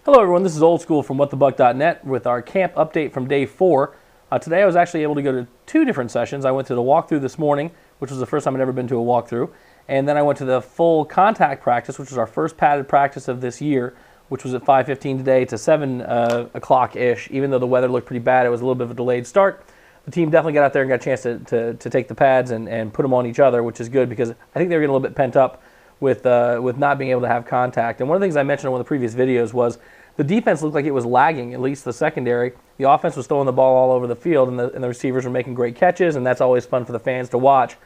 Hello everyone, this is Old School from whatthebuck.net with our camp update from day 4. Today I was actually able to go to 2 different sessions. I went to the walkthrough this morning, which was the first time I'd ever been to a walkthrough, and then I went to the full contact practice, which was our first padded practice of this year, which was at 5:15 today to 7 o'clock-ish. Even though the weather looked pretty bad, it was a little bit of a delayed start. The team definitely got out there and got a chance to take the pads and put them on each other, which is good because I think they were getting a little bit pent up with not being able to have contact. And one of the things I mentioned in one of the previous videos was the defense looked like it was lagging, at least the secondary. The offense was throwing the ball all over the field, and the receivers were making great catches, and that's always fun for the fans to watch.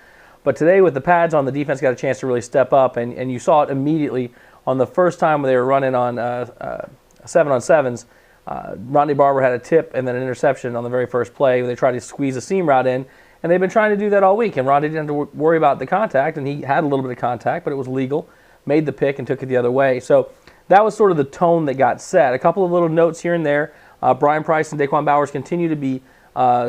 But today with the pads on, the defense got a chance to really step up, and you saw it immediately on the first time when they were running on 7-on-7s. Rodney Barber had a tip and then an interception on the very first play. They tried to squeeze a seam route in, and they've been trying to do that all week, and Rodney didn't have to worry about the contact, and he had a little bit of contact, but it was legal, made the pick, and took it the other way. So that was sort of the tone that got set. A couple of little notes here and there. Brian Price and Daquan Bowers continue to be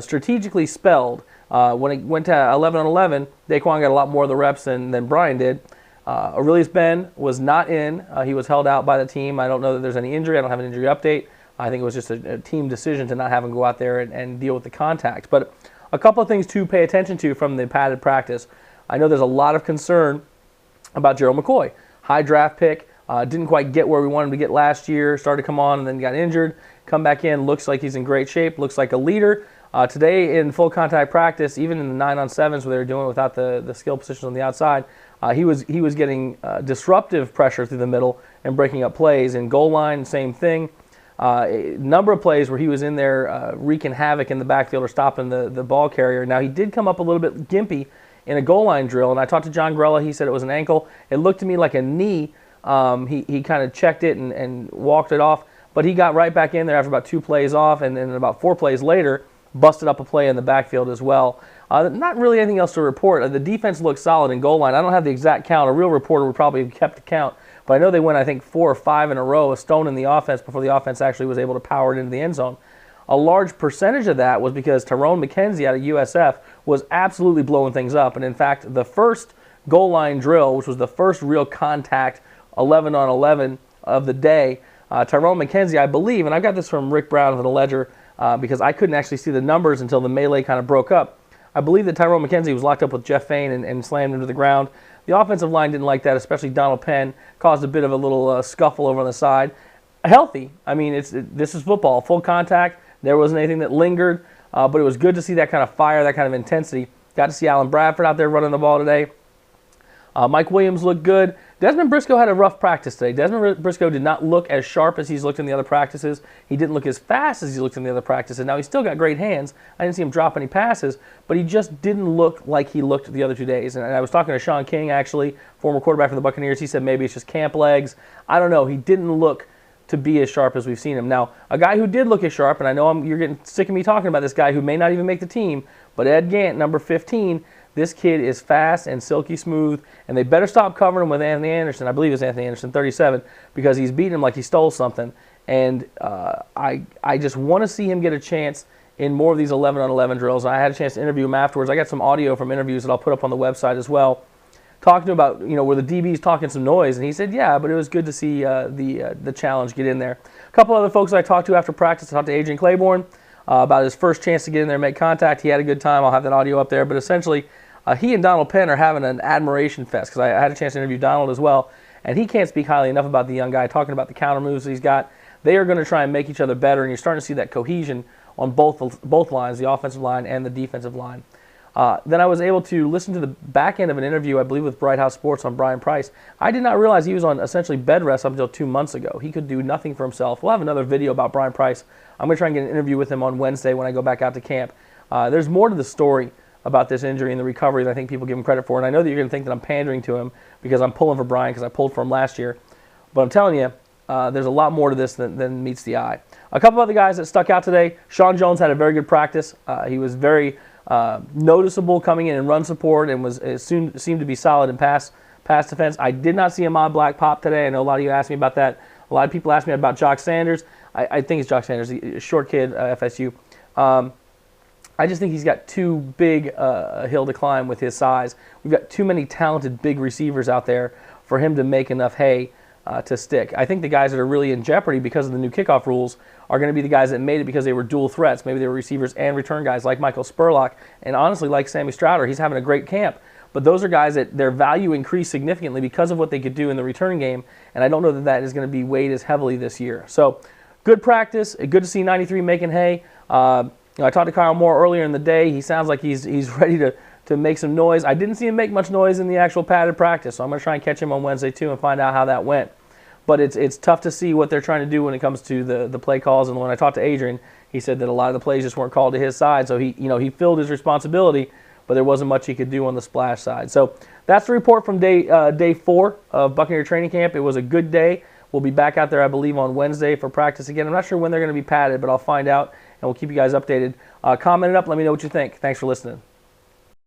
strategically spelled. When it went to 11-on-11, Daquan got a lot more of the reps than Brian did. Aurelius Ben was not in. He was held out by the team. I don't know that there's any injury. I don't have an injury update. I think it was just a team decision to not have him go out there and deal with the contact. But a couple of things to pay attention to from the padded practice. I know there's a lot of concern about Gerald McCoy. High draft pick. Didn't quite get where we wanted him to get last year. Started to come on and then got injured. Come back in. Looks like he's in great shape. Looks like a leader. Today in full contact practice, even in the 9-on-7s where they were doing it without the skill positions on the outside, he was getting disruptive pressure through the middle and breaking up plays. In goal line, same thing. A number of plays where he was in there wreaking havoc in the backfield or stopping the ball carrier. Now, he did come up a little bit gimpy in a goal line drill, and I talked to John Grella. He said it was an ankle. It looked to me like a knee. He kind of checked it and walked it off, but he got right back in there after about 2 plays off, and then about 4 plays later, busted up a play in the backfield as well. Not really anything else to report. The defense looked solid in goal line. I don't have the exact count. A real reporter would probably have kept the count, but I know they went, I think, 4 or 5 in a row, a stone in the offense before the offense actually was able to power it into the end zone. A large percentage of that was because Tyrone McKenzie out of USF was absolutely blowing things up, and in fact, the first goal line drill, which was the first real contact 11-on-11 of the day, Tyrone McKenzie, I believe, and I got this from Rick Brown of the Ledger because I couldn't actually see the numbers until the melee kind of broke up. I believe that Tyrone McKenzie was locked up with Jeff Fain and slammed him to the ground. The offensive line didn't like that, especially Donald Penn, caused a bit of a little scuffle over on the side. Healthy. I mean, this is football. Full contact. There wasn't anything that lingered, but it was good to see that kind of fire, that kind of intensity. Got to see Alan Bradford out there running the ball today. Mike Williams looked good. Desmond Briscoe had a rough practice today. Desmond Briscoe did not look as sharp as he's looked in the other practices. He didn't look as fast as he's looked in the other practices. Now, he's still got great hands. I didn't see him drop any passes, but he just didn't look like he looked the other 2 days. And I was talking to Sean King, actually, former quarterback for the Buccaneers. He said maybe it's just camp legs. I don't know. He didn't look to be as sharp as we've seen him. Now, a guy who did look as sharp, and I know you're getting sick of me talking about this guy who may not even make the team, but Ed Gant, number 15, this kid is fast and silky smooth, and they better stop covering him with Anthony Anderson. I believe it's Anthony Anderson, 37, because he's beating him like he stole something. And I just want to see him get a chance in more of these 11-on-11 drills. I had a chance to interview him afterwards. I got some audio from interviews that I'll put up on the website as well, talking to him about, where the DB's talking some noise, and he said, yeah, but it was good to see the challenge get in there. A couple other folks that I talked to after practice. I talked to Adrian Claiborne about his first chance to get in there and make contact. He had a good time. I'll have that audio up there. But essentially, he and Donald Penn are having an admiration fest because I had a chance to interview Donald as well, and he can't speak highly enough about the young guy, talking about the counter moves that he's got. They are going to try and make each other better, and you're starting to see that cohesion on both lines, the offensive line and the defensive line. Then I was able to listen to the back end of an interview, I believe, with Bright House Sports on Brian Price. I did not realize he was on essentially bed rest up until 2 months ago. He could do nothing for himself. We'll have another video about Brian Price. I'm going to try and get an interview with him on Wednesday when I go back out to camp. There's more to the story about this injury and the recovery that I think people give him credit for. And I know that you're going to think that I'm pandering to him because I'm pulling for Brian because I pulled for him last year. But I'm telling you, there's a lot more to this than meets the eye. A couple other guys that stuck out today. Sean Jones had a very good practice. He was very noticeable coming in run support and seemed to be solid in pass defense. I did not see Ahmad Black pop today. I know a lot of you asked me about that. A lot of people asked me about Jock Sanders. I think it's Jock Sanders, a short kid, FSU. I just think he's got too big a hill to climb with his size. We've got too many talented big receivers out there for him to make enough hay to stick. I think the guys that are really in jeopardy because of the new kickoff rules are going to be the guys that made it because they were dual threats. Maybe they were receivers and return guys like Michael Spurlock, and honestly like Sammy Strouder. He's having a great camp. But those are guys that their value increased significantly because of what they could do in the return game, and I don't know that that is going to be weighed as heavily this year. So good practice. Good to see 93 making hay. I talked to Kyle Moore earlier in the day. He sounds like he's ready to make some noise. I didn't see him make much noise in the actual padded practice, so I'm going to try and catch him on Wednesday too and find out how that went. But it's tough to see what they're trying to do when it comes to the play calls. And when I talked to Adrian, he said that a lot of the plays just weren't called to his side, so he filled his responsibility, but there wasn't much he could do on the splash side. So that's the report from day 4 of Buccaneer training camp. It was a good day. We'll be back out there, I believe, on Wednesday for practice again. I'm not sure when they're going to be padded, but I'll find out, and we'll keep you guys updated. Comment it up. Let me know what you think. Thanks for listening.